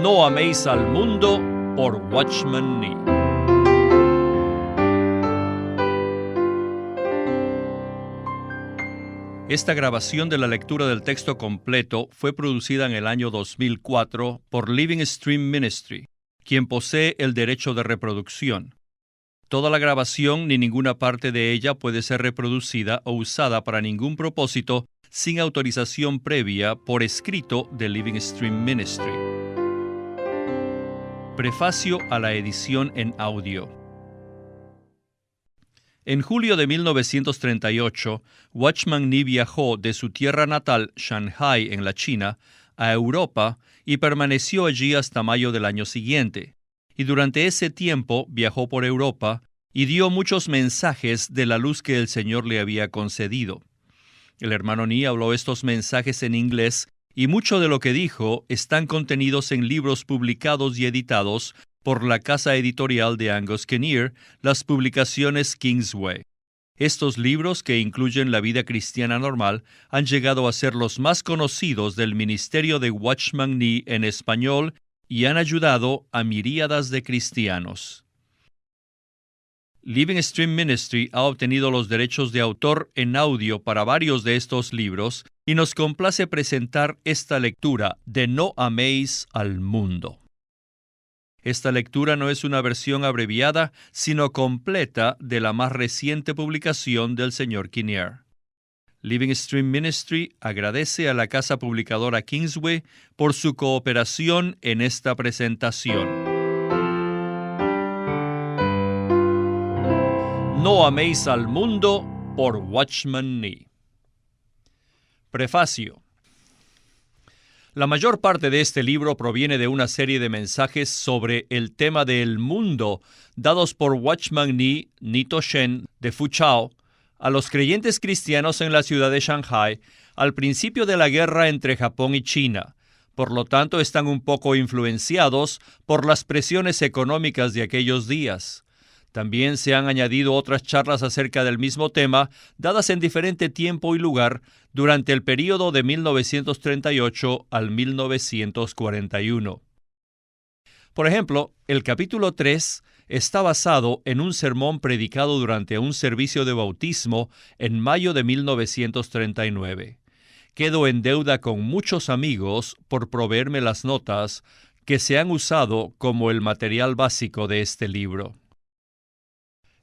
No améis al mundo por Watchman Nee. Esta grabación de la lectura del texto completo fue producida en el año 2004 por Living Stream Ministry, quien posee el derecho de reproducción. Toda la grabación ni ninguna parte de ella puede ser reproducida o usada para ningún propósito sin autorización previa por escrito de Living Stream Ministry. Prefacio a la edición en audio. En julio de 1938, Watchman Nee viajó de su tierra natal, Shanghai, en la China, a Europa y permaneció allí hasta mayo del año siguiente. Y durante ese tiempo viajó por Europa y dio muchos mensajes de la luz que el Señor le había concedido. El hermano Nee habló estos mensajes en inglés y mucho de lo que dijo están contenidos en libros publicados y editados por la casa editorial de Angus Kinnear, las publicaciones Kingsway. Estos libros, que incluyen la vida cristiana normal, han llegado a ser los más conocidos del ministerio de Watchman Nee en español y han ayudado a miríadas de cristianos. Living Stream Ministry ha obtenido los derechos de autor en audio para varios de estos libros y nos complace presentar esta lectura de No améis al mundo. Esta lectura no es una versión abreviada, sino completa de la más reciente publicación del Sr. Kinnear. Living Stream Ministry agradece a la casa publicadora Kingsway por su cooperación en esta presentación. No améis al mundo por Watchman Nee. Prefacio. La mayor parte de este libro proviene de una serie de mensajes sobre el tema del mundo dados por Watchman Nee, Nito Shen, de Fuchao, a los creyentes cristianos en la ciudad de Shanghai al principio de la guerra entre Japón y China. Por lo tanto, están un poco influenciados por las presiones económicas de aquellos días. También se han añadido otras charlas acerca del mismo tema, dadas en diferente tiempo y lugar, durante el período de 1938 al 1941. Por ejemplo, el capítulo 3 está basado en un sermón predicado durante un servicio de bautismo en mayo de 1939. Quedo en deuda con muchos amigos por proveerme las notas que se han usado como el material básico de este libro.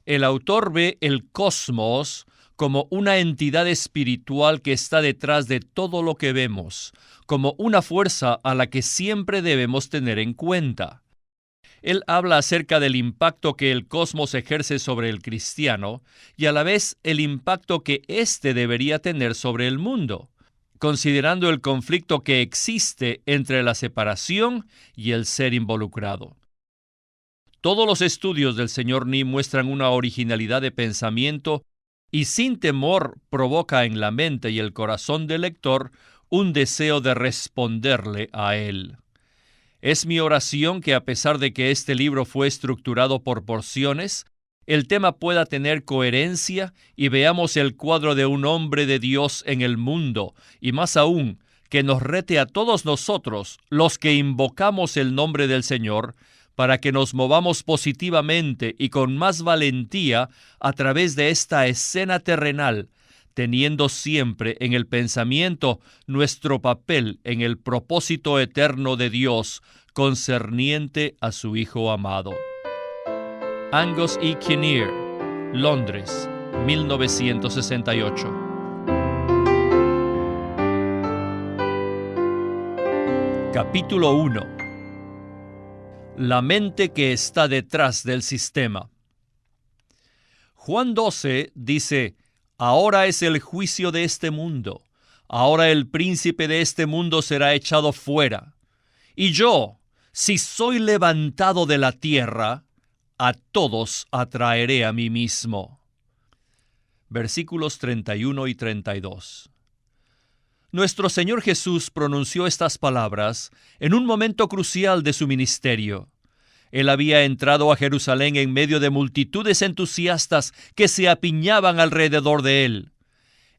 El autor ve el cosmos como una entidad espiritual que está detrás de todo lo que vemos, como una fuerza a la que siempre debemos tener en cuenta. Él habla acerca del impacto que el cosmos ejerce sobre el cristiano y a la vez el impacto que éste debería tener sobre el mundo, considerando el conflicto que existe entre la separación y el ser involucrado. Todos los estudios del Sr. Nee muestran una originalidad de pensamiento y sin temor provoca en la mente y el corazón del lector un deseo de responderle a él. Es mi oración que a pesar de que este libro fue estructurado por porciones, el tema pueda tener coherencia y veamos el cuadro de un hombre de Dios en el mundo, y más aún, que nos rete a todos nosotros, los que invocamos el nombre del Señor, para que nos movamos positivamente y con más valentía a través de esta escena terrenal, teniendo siempre en el pensamiento nuestro papel en el propósito eterno de Dios concerniente a su Hijo amado. Angus E. Kinnear, Londres, 1968. Capítulo 1. La mente que está detrás del sistema. Juan 12 dice: Ahora es el juicio de este mundo. Ahora el príncipe de este mundo será echado fuera. Y yo, si soy levantado de la tierra, a todos atraeré a mí mismo. Versículos 31 y 32. Nuestro Señor Jesús pronunció estas palabras en un momento crucial de su ministerio. Él había entrado a Jerusalén en medio de multitudes entusiastas que se apiñaban alrededor de él.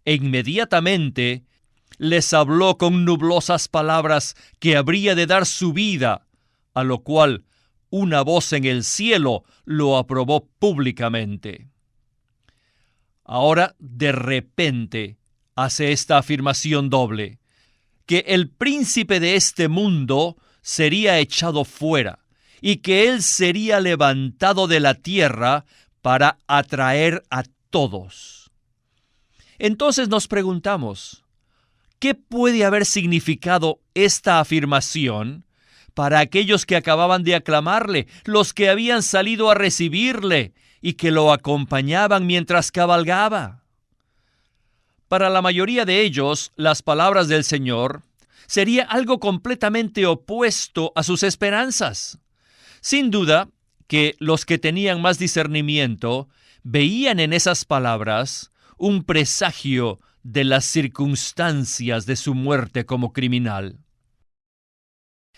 E inmediatamente les habló con nublosas palabras que habría de dar su vida a lo cual una voz en el cielo lo aprobó públicamente. Ahora, de repente, hace esta afirmación doble, que el príncipe de este mundo sería echado fuera y que él sería levantado de la tierra para atraer a todos. Entonces nos preguntamos, ¿qué puede haber significado esta afirmación para aquellos que acababan de aclamarle, los que habían salido a recibirle y que lo acompañaban mientras cabalgaba? Para la mayoría de ellos, las palabras del Señor sería algo completamente opuesto a sus esperanzas. Sin duda que los que tenían más discernimiento veían en esas palabras un presagio de las circunstancias de su muerte como criminal.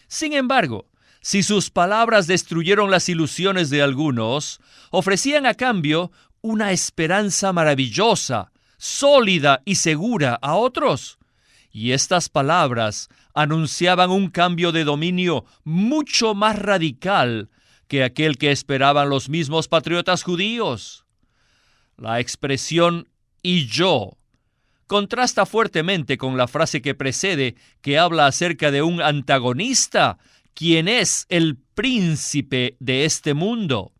Sin embargo, si sus palabras destruyeron las ilusiones de algunos, ofrecían a cambio una esperanza maravillosa, sólida y segura a otros. Y estas palabras anunciaban un cambio de dominio mucho más radical que aquel que esperaban los mismos patriotas judíos. La expresión «y yo» contrasta fuertemente con la frase que precede, que habla acerca de un antagonista, quien es el príncipe de este mundo.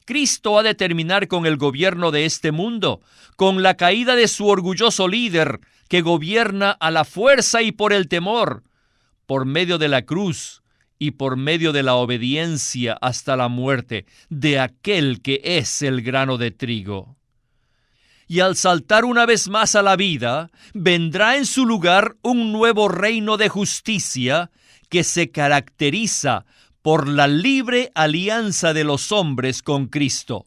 Cristo ha de terminar con el gobierno de este mundo, con la caída de su orgulloso líder, que gobierna a la fuerza y por el temor, por medio de la cruz y por medio de la obediencia hasta la muerte de aquel que es el grano de trigo. Y al saltar una vez más a la vida, vendrá en su lugar un nuevo reino de justicia que se caracteriza por la libre alianza de los hombres con Cristo.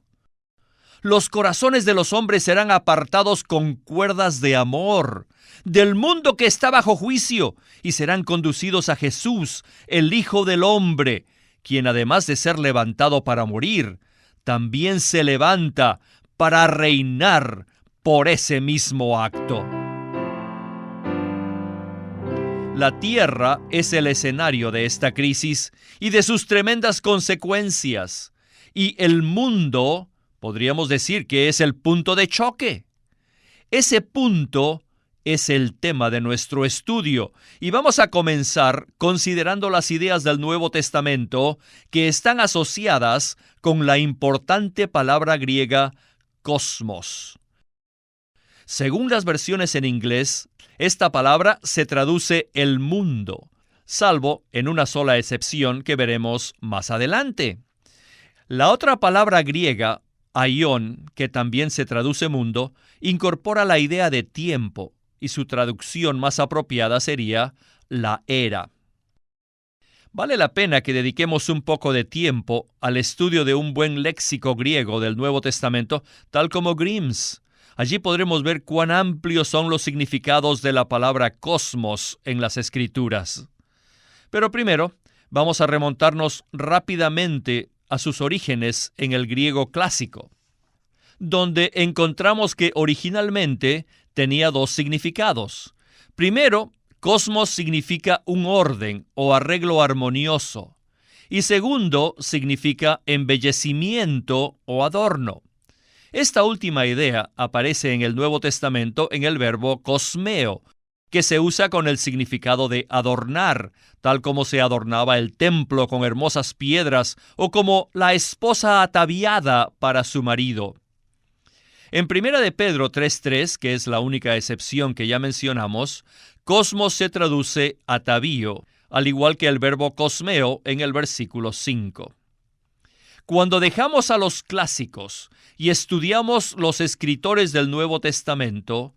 Los corazones de los hombres serán apartados con cuerdas de amor del mundo que está bajo juicio y serán conducidos a Jesús, el Hijo del Hombre, quien además de ser levantado para morir, también se levanta para reinar por ese mismo acto. La tierra es el escenario de esta crisis y de sus tremendas consecuencias, y el mundo, podríamos decir que es el punto de choque. Ese punto es el tema de nuestro estudio, y vamos a comenzar considerando las ideas del Nuevo Testamento que están asociadas con la importante palabra griega cosmos. Según las versiones en inglés, esta palabra se traduce el mundo, salvo en una sola excepción que veremos más adelante. La otra palabra griega, aion, que también se traduce mundo, incorpora la idea de tiempo, y su traducción más apropiada sería la era. Vale la pena que dediquemos un poco de tiempo al estudio de un buen léxico griego del Nuevo Testamento, tal como Grimm's. Allí podremos ver cuán amplios son los significados de la palabra cosmos en las Escrituras. Pero primero, vamos a remontarnos rápidamente a sus orígenes en el griego clásico, donde encontramos que originalmente tenía dos significados. Primero, cosmos significa un orden o arreglo armonioso, y segundo, significa embellecimiento o adorno. Esta última idea aparece en el Nuevo Testamento en el verbo cosmeo, que se usa con el significado de adornar, tal como se adornaba el templo con hermosas piedras o como la esposa ataviada para su marido. En 1 de Pedro 3:3, que es la única excepción que ya mencionamos, cosmos se traduce atavío, al igual que el verbo cosmeo en el versículo 5. Cuando dejamos a los clásicos y estudiamos los escritores del Nuevo Testamento,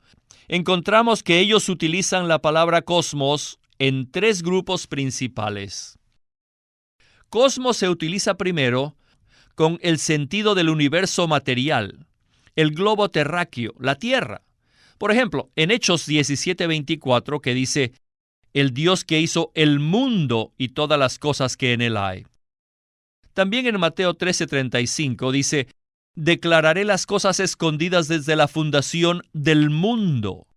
encontramos que ellos utilizan la palabra cosmos en tres grupos principales. Cosmos se utiliza primero con el sentido del universo material, el globo terráqueo, la Tierra. Por ejemplo, en Hechos 17:24, que dice, el Dios que hizo el mundo y todas las cosas que en él hay. También en Mateo 13:35 dice, declararé las cosas escondidas desde la fundación del mundo.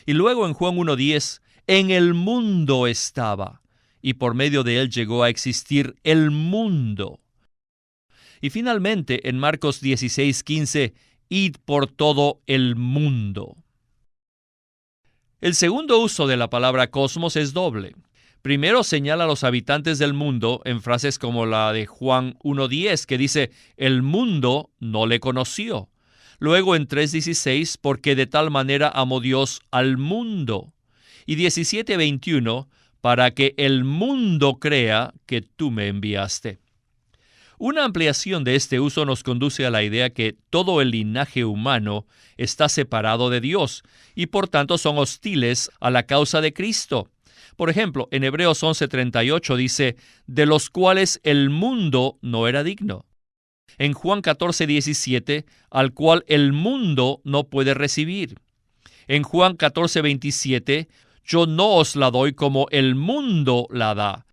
Y luego en Juan 1:10, en el mundo estaba, y por medio de él llegó a existir el mundo. Y finalmente, en Marcos 16:15, id por todo el mundo. El segundo uso de la palabra cosmos es doble. Primero señala a los habitantes del mundo en frases como la de Juan 1:10, que dice, el mundo no le conoció. Luego en 3:16, porque de tal manera amó Dios al mundo. Y 17:21, para que el mundo crea que tú me enviaste. Una ampliación de este uso nos conduce a la idea que todo el linaje humano está separado de Dios y por tanto son hostiles a la causa de Cristo. Por ejemplo, en Hebreos 11:38 dice, de los cuales el mundo no era digno. En Juan 14:17, al cual el mundo no puede recibir. En Juan 14:27, yo no os la doy como el mundo la da.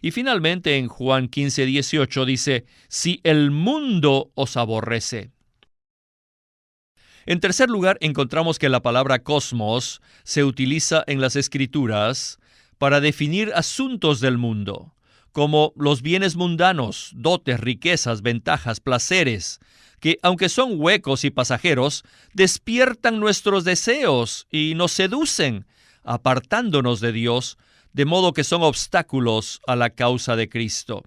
Y finalmente en Juan 15:18 dice, si el mundo os aborrece. En tercer lugar, encontramos que la palabra cosmos se utiliza en las Escrituras para definir asuntos del mundo, como los bienes mundanos, dotes, riquezas, ventajas, placeres, que, aunque son huecos y pasajeros, despiertan nuestros deseos y nos seducen, apartándonos de Dios, de modo que son obstáculos a la causa de Cristo.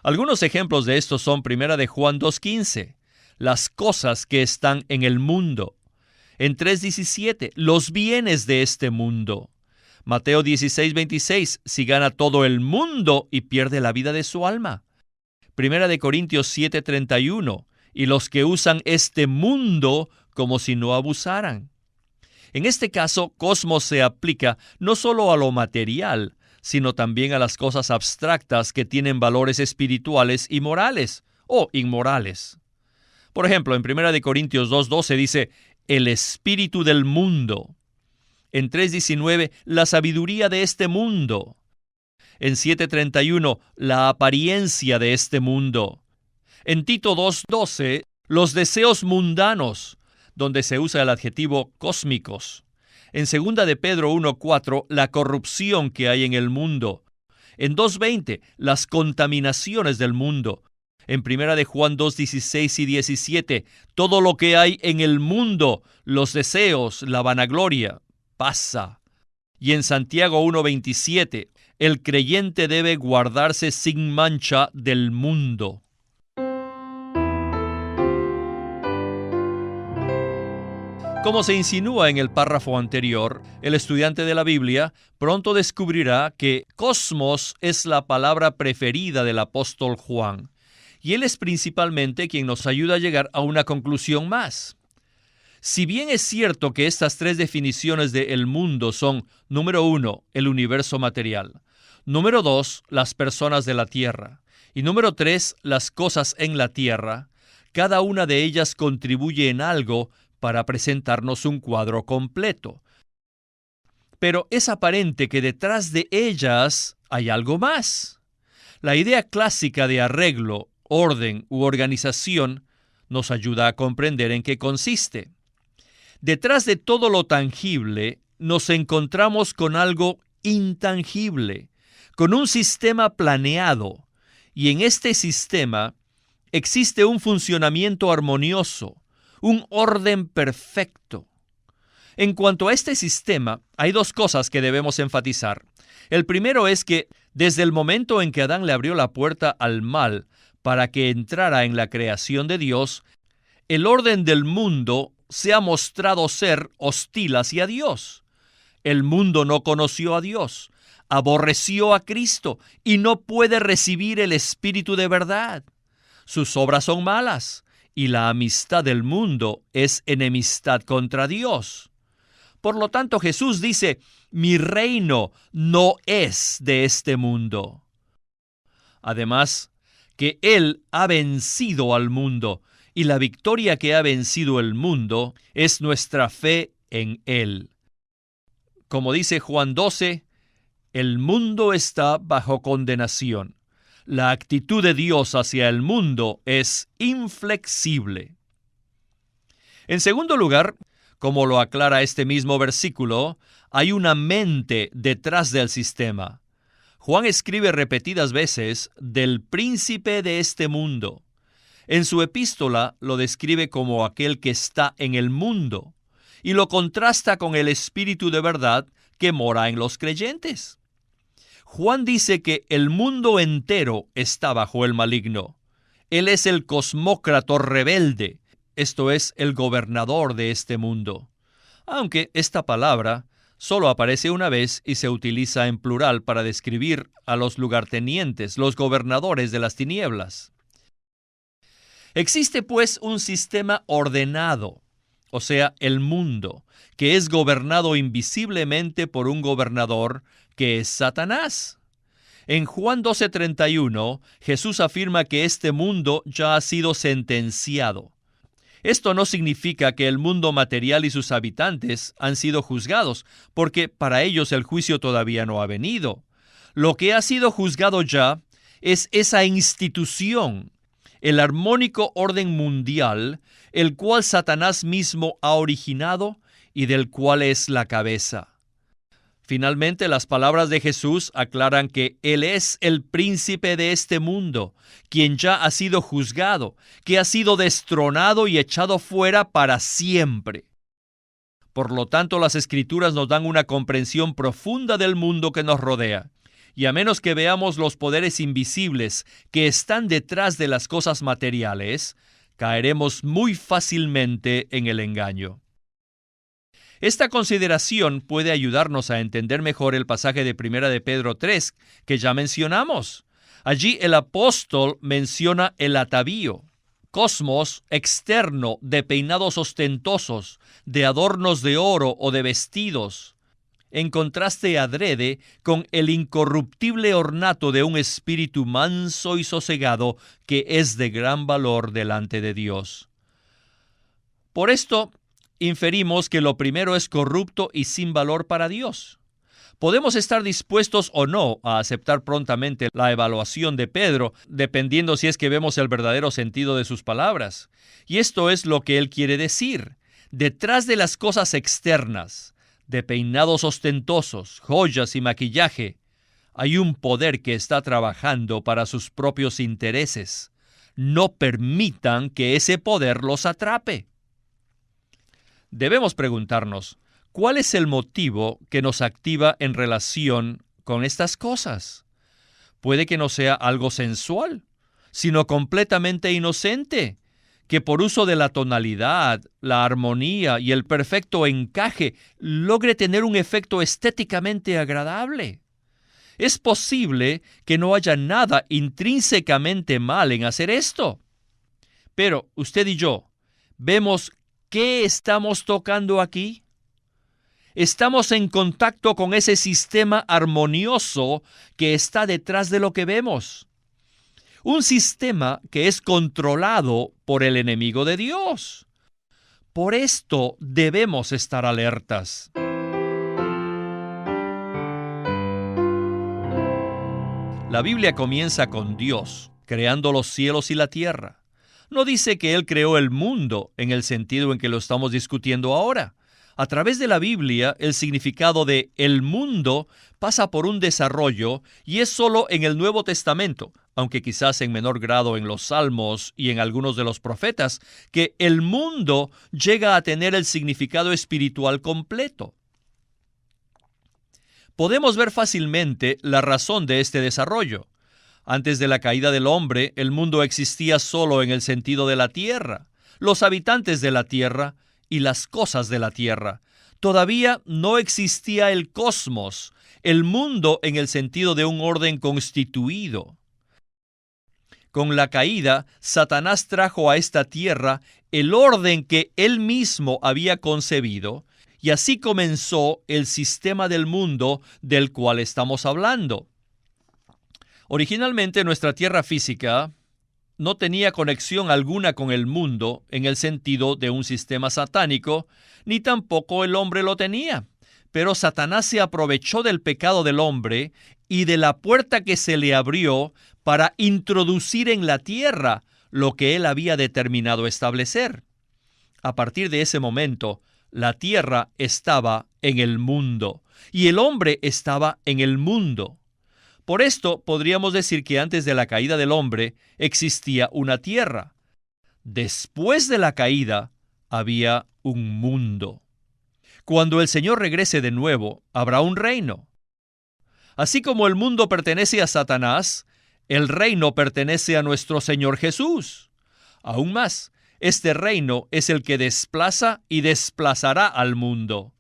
Algunos ejemplos de esto son 1 de Juan 2:15, las cosas que están en el mundo. En 3:17, los bienes de este mundo. Mateo 16:26, si gana todo el mundo y pierde la vida de su alma. 1 de Corintios 7:31, y los que usan este mundo como si no abusaran. En este caso, cosmos se aplica no solo a lo material, sino también a las cosas abstractas que tienen valores espirituales y morales, o inmorales. Por ejemplo, en 1 de Corintios 2:12 dice, el espíritu del mundo. En 3:19, la sabiduría de este mundo. En 7:31, la apariencia de este mundo. En Tito 2:12, los deseos mundanos, donde se usa el adjetivo cósmicos. En 2 de Pedro 1:4, la corrupción que hay en el mundo. En 2:20, las contaminaciones del mundo. En 1 de Juan 2:16 y 17, todo lo que hay en el mundo, los deseos, la vanagloria, pasa. Y en Santiago 1:27, el creyente debe guardarse sin mancha del mundo. Como se insinúa en el párrafo anterior, el estudiante de la Biblia pronto descubrirá que cosmos es la palabra preferida del apóstol Juan, y él es principalmente quien nos ayuda a llegar a una conclusión más. Si bien es cierto que estas tres definiciones de el mundo son, número 1, el universo material, número 2, las personas de la tierra, y número 3, las cosas en la tierra, cada una de ellas contribuye en algo para presentarnos un cuadro completo. Pero es aparente que detrás de ellas hay algo más. La idea clásica de arreglo, orden u organización nos ayuda a comprender en qué consiste. Detrás de todo lo tangible nos encontramos con algo intangible, con un sistema planeado, y en este sistema existe un funcionamiento armonioso, un orden perfecto. En cuanto a este sistema, hay dos cosas que debemos enfatizar. El primero es que desde el momento en que Adán le abrió la puerta al mal para que entrara en la creación de Dios, el orden del mundo se ha mostrado ser hostil hacia Dios. El mundo no conoció a Dios, aborreció a Cristo y no puede recibir el Espíritu de verdad. Sus obras son malas y la amistad del mundo es enemistad contra Dios. Por lo tanto, Jesús dice, mi reino no es de este mundo. Además, que Él ha vencido al mundo, y la victoria que ha vencido el mundo es nuestra fe en Él. Como dice Juan 12, el mundo está bajo condenación. La actitud de Dios hacia el mundo es inflexible. En segundo lugar, como lo aclara este mismo versículo, hay una mente detrás del sistema. Juan escribe repetidas veces del príncipe de este mundo. En su epístola lo describe como aquel que está en el mundo y lo contrasta con el Espíritu de verdad que mora en los creyentes. Juan dice que el mundo entero está bajo el maligno. Él es el cosmócrata rebelde, esto es, el gobernador de este mundo. Aunque esta palabra solo aparece una vez y se utiliza en plural para describir a los lugartenientes, los gobernadores de las tinieblas. Existe pues un sistema ordenado, o sea, el mundo, que es gobernado invisiblemente por un gobernador que es Satanás. En Juan 12:31, Jesús afirma que este mundo ya ha sido sentenciado. Esto no significa que el mundo material y sus habitantes han sido juzgados, porque para ellos el juicio todavía no ha venido. Lo que ha sido juzgado ya es esa institución, el armónico orden mundial, el cual Satanás mismo ha originado y del cual es la cabeza. Finalmente, las palabras de Jesús aclaran que Él es el príncipe de este mundo, quien ya ha sido juzgado, que ha sido destronado y echado fuera para siempre. Por lo tanto, las Escrituras nos dan una comprensión profunda del mundo que nos rodea. Y a menos que veamos los poderes invisibles que están detrás de las cosas materiales, caeremos muy fácilmente en el engaño. Esta consideración puede ayudarnos a entender mejor el pasaje de 1 de Pedro 3 que ya mencionamos. Allí el apóstol menciona el atavío, cosmos externo de peinados ostentosos, de adornos de oro o de vestidos, en contraste adrede con el incorruptible ornato de un espíritu manso y sosegado que es de gran valor delante de Dios. Por esto, inferimos que lo primero es corrupto y sin valor para Dios. Podemos estar dispuestos o no a aceptar prontamente la evaluación de Pedro, dependiendo si es que vemos el verdadero sentido de sus palabras. Y esto es lo que él quiere decir. Detrás de las cosas externas, de peinados ostentosos, joyas y maquillaje, hay un poder que está trabajando para sus propios intereses. No permitan que ese poder los atrape. Debemos preguntarnos, ¿cuál es el motivo que nos activa en relación con estas cosas? Puede que no sea algo sensual, sino completamente inocente, que por uso de la tonalidad, la armonía y el perfecto encaje logre tener un efecto estéticamente agradable. Es posible que no haya nada intrínsecamente mal en hacer esto. Pero usted y yo vemos ¿qué estamos tocando aquí? Estamos en contacto con ese sistema armonioso que está detrás de lo que vemos. Un sistema que es controlado por el enemigo de Dios. Por esto debemos estar alertas. La Biblia comienza con Dios, creando los cielos y la tierra. No dice que Él creó el mundo en el sentido en que lo estamos discutiendo ahora. A través de la Biblia, el significado de el mundo pasa por un desarrollo y es solo en el Nuevo Testamento, aunque quizás en menor grado en los Salmos y en algunos de los profetas, que el mundo llega a tener el significado espiritual completo. Podemos ver fácilmente la razón de este desarrollo. Antes de la caída del hombre, el mundo existía solo en el sentido de la tierra, los habitantes de la tierra y las cosas de la tierra. Todavía no existía el cosmos, el mundo en el sentido de un orden constituido. Con la caída, Satanás trajo a esta tierra el orden que él mismo había concebido, y así comenzó el sistema del mundo del cual estamos hablando. Originalmente nuestra tierra física no tenía conexión alguna con el mundo en el sentido de un sistema satánico, ni tampoco el hombre lo tenía. Pero Satanás se aprovechó del pecado del hombre y de la puerta que se le abrió para introducir en la tierra lo que él había determinado establecer. A partir de ese momento, la tierra estaba en el mundo y el hombre estaba en el mundo. Por esto podríamos decir que antes de la caída del hombre existía una tierra. Después de la caída había un mundo. Cuando el Señor regrese de nuevo, habrá un reino. Así como el mundo pertenece a Satanás, el reino pertenece a nuestro Señor Jesús. Aún más, este reino es el que desplaza y desplazará al mundo.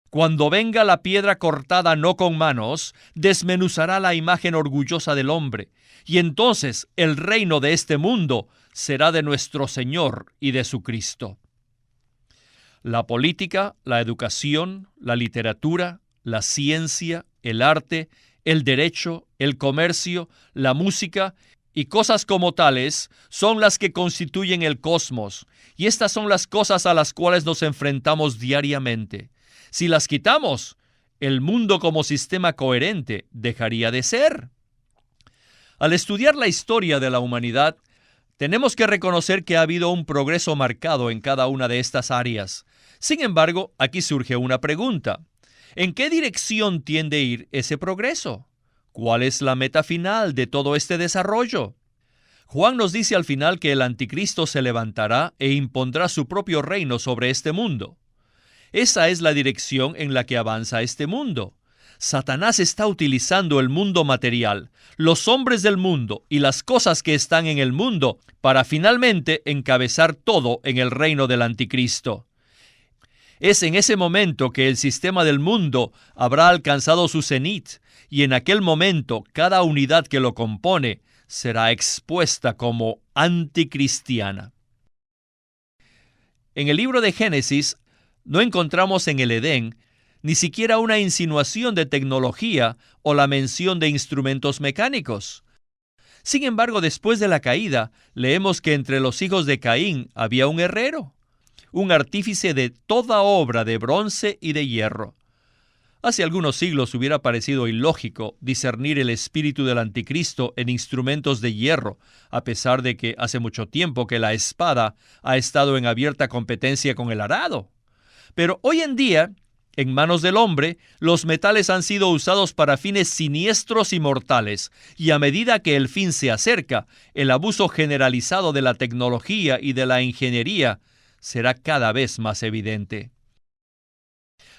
Cuando venga la piedra cortada no con manos, desmenuzará la imagen orgullosa del hombre, y entonces el reino de este mundo será de nuestro Señor y de su Cristo. La política, la educación, la literatura, la ciencia, el arte, el derecho, el comercio, la música y cosas como tales son las que constituyen el cosmos, y estas son las cosas a las cuales nos enfrentamos diariamente. Si las quitamos, el mundo como sistema coherente dejaría de ser. Al estudiar la historia de la humanidad, tenemos que reconocer que ha habido un progreso marcado en cada una de estas áreas. Sin embargo, aquí surge una pregunta. ¿En qué dirección tiende a ir ese progreso? ¿Cuál es la meta final de todo este desarrollo? Juan nos dice al final que el anticristo se levantará e impondrá su propio reino sobre este mundo. Esa es la dirección en la que avanza este mundo. Satanás está utilizando el mundo material, los hombres del mundo y las cosas que están en el mundo para finalmente encabezar todo en el reino del anticristo. Es en ese momento que el sistema del mundo habrá alcanzado su cenit, y en aquel momento cada unidad que lo compone será expuesta como anticristiana. En el libro de Génesis no encontramos en el Edén ni siquiera una insinuación de tecnología o la mención de instrumentos mecánicos. Sin embargo, después de la caída, leemos que entre los hijos de Caín había un herrero, un artífice de toda obra de bronce y de hierro. Hace algunos siglos hubiera parecido ilógico discernir el espíritu del anticristo en instrumentos de hierro, a pesar de que hace mucho tiempo que la espada ha estado en abierta competencia con el arado. Pero hoy en día, en manos del hombre, los metales han sido usados para fines siniestros y mortales, y a medida que el fin se acerca, el abuso generalizado de la tecnología y de la ingeniería será cada vez más evidente.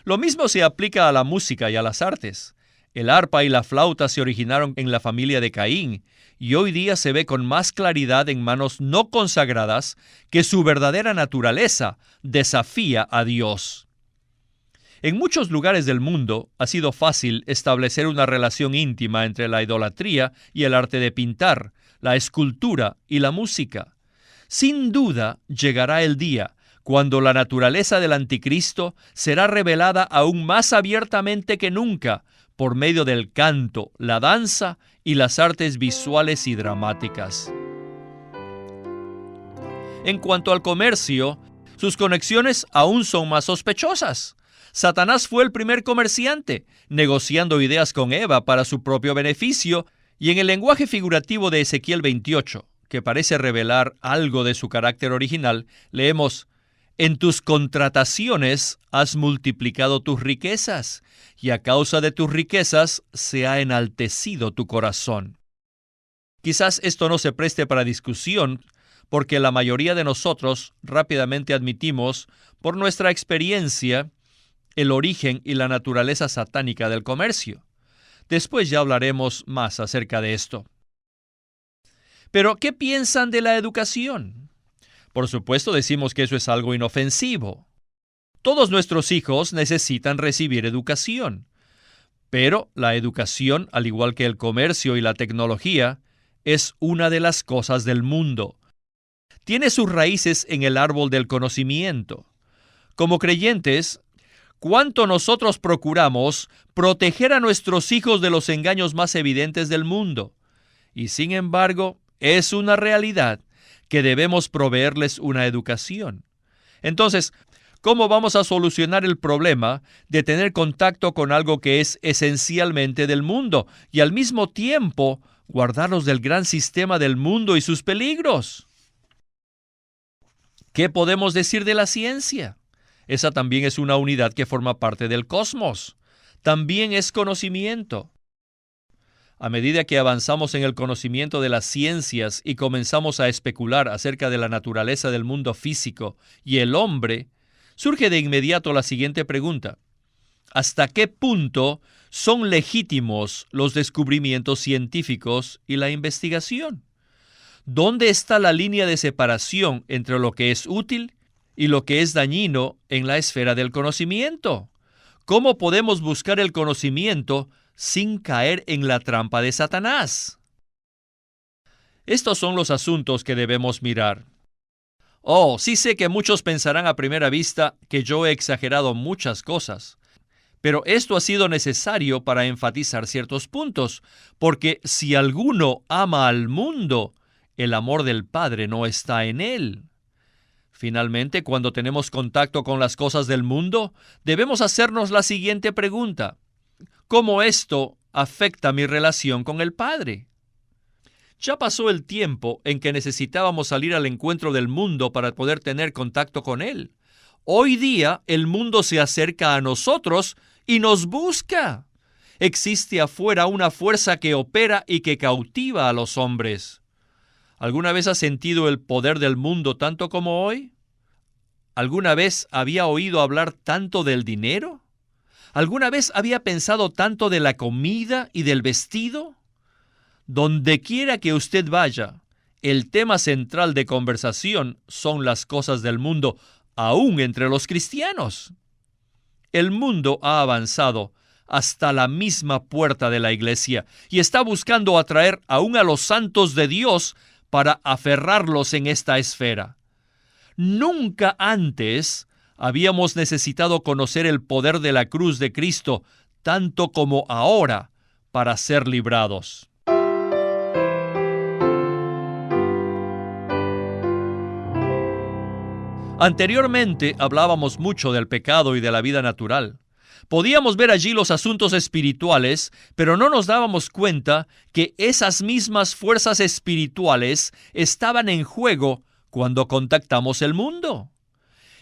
Lo mismo se aplica a la música y a las artes. El arpa y la flauta se originaron en la familia de Caín, y hoy día se ve con más claridad en manos no consagradas que su verdadera naturaleza desafía a Dios. En muchos lugares del mundo ha sido fácil establecer una relación íntima entre la idolatría y el arte de pintar, la escultura y la música. Sin duda llegará el día cuando la naturaleza del anticristo será revelada aún más abiertamente que nunca por medio del canto, la danza y las artes visuales y dramáticas. En cuanto al comercio, sus conexiones aún son más sospechosas. Satanás fue el primer comerciante, negociando ideas con Eva para su propio beneficio, y en el lenguaje figurativo de Ezequiel 28, que parece revelar algo de su carácter original, leemos: «En tus contrataciones has multiplicado tus riquezas, y a causa de tus riquezas se ha enaltecido tu corazón». Quizás esto no se preste para discusión, porque la mayoría de nosotros rápidamente admitimos, por nuestra experiencia, el origen y la naturaleza satánica del comercio. Después ya hablaremos más acerca de esto. Pero, ¿qué piensan de la educación? Por supuesto, decimos que eso es algo inofensivo. Todos nuestros hijos necesitan recibir educación. Pero la educación, al igual que el comercio y la tecnología, es una de las cosas del mundo. Tiene sus raíces en el árbol del conocimiento. Como creyentes, ¿cuánto nosotros procuramos proteger a nuestros hijos de los engaños más evidentes del mundo? Y sin embargo, es una realidad que debemos proveerles una educación. Entonces, ¿cómo vamos a solucionar el problema de tener contacto con algo que es esencialmente del mundo y al mismo tiempo guardarlos del gran sistema del mundo y sus peligros? ¿Qué podemos decir de la ciencia? Esa también es una unidad que forma parte del cosmos. También es conocimiento. A medida que avanzamos en el conocimiento de las ciencias y comenzamos a especular acerca de la naturaleza del mundo físico y el hombre, surge de inmediato la siguiente pregunta: ¿hasta qué punto son legítimos los descubrimientos científicos y la investigación? ¿Dónde está la línea de separación entre lo que es útil y lo que es dañino en la esfera del conocimiento? ¿Cómo podemos buscar el conocimiento sin caer en la trampa de Satanás? Estos son los asuntos que debemos mirar. Oh, sí sé que muchos pensarán a primera vista que yo he exagerado muchas cosas, pero esto ha sido necesario para enfatizar ciertos puntos, porque si alguno ama al mundo, el amor del Padre no está en él. Finalmente, cuando tenemos contacto con las cosas del mundo, debemos hacernos la siguiente pregunta: ¿cómo esto afecta mi relación con el Padre? Ya pasó el tiempo en que necesitábamos salir al encuentro del mundo para poder tener contacto con él. Hoy día el mundo se acerca a nosotros y nos busca. Existe afuera una fuerza que opera y que cautiva a los hombres. ¿Alguna vez has sentido el poder del mundo tanto como hoy? ¿Alguna vez había oído hablar tanto del dinero? ¿Alguna vez había pensado tanto de la comida y del vestido? Donde quiera que usted vaya, el tema central de conversación son las cosas del mundo, aún entre los cristianos. El mundo ha avanzado hasta la misma puerta de la iglesia y está buscando atraer aún a los santos de Dios para aferrarlos en esta esfera. Nunca antes habíamos necesitado conocer el poder de la cruz de Cristo tanto como ahora para ser librados. Anteriormente hablábamos mucho del pecado y de la vida natural. Podíamos ver allí los asuntos espirituales, pero no nos dábamos cuenta que esas mismas fuerzas espirituales estaban en juego cuando contactamos el mundo.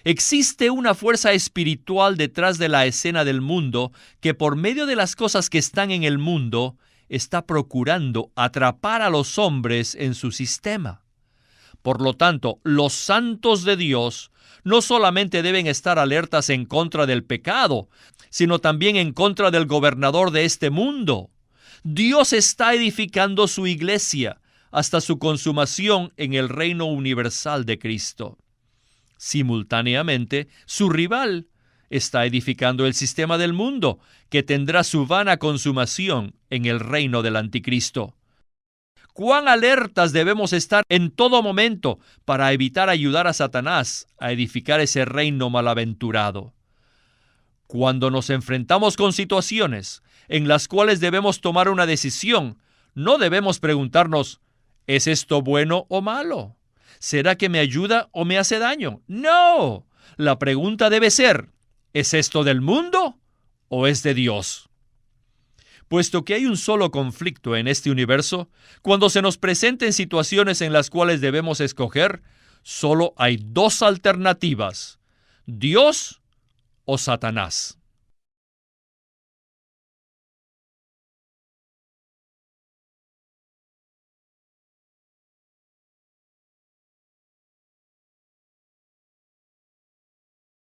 Existe una fuerza espiritual detrás de la escena del mundo que por medio de las cosas que están en el mundo está procurando atrapar a los hombres en su sistema. Por lo tanto, los santos de Dios no solamente deben estar alertas en contra del pecado, sino también en contra del gobernador de este mundo. Dios está edificando su iglesia hasta su consumación en el reino universal de Cristo. Simultáneamente, su rival está edificando el sistema del mundo, que tendrá su vana consumación en el reino del anticristo. ¿Cuán alertas debemos estar en todo momento para evitar ayudar a Satanás a edificar ese reino malaventurado? Cuando nos enfrentamos con situaciones en las cuales debemos tomar una decisión, no debemos preguntarnos: ¿es esto bueno o malo? ¿Será que me ayuda o me hace daño? No. La pregunta debe ser: ¿es esto del mundo o es de Dios? Puesto que hay un solo conflicto en este universo, cuando se nos presenten situaciones en las cuales debemos escoger, solo hay dos alternativas: Dios o Satanás.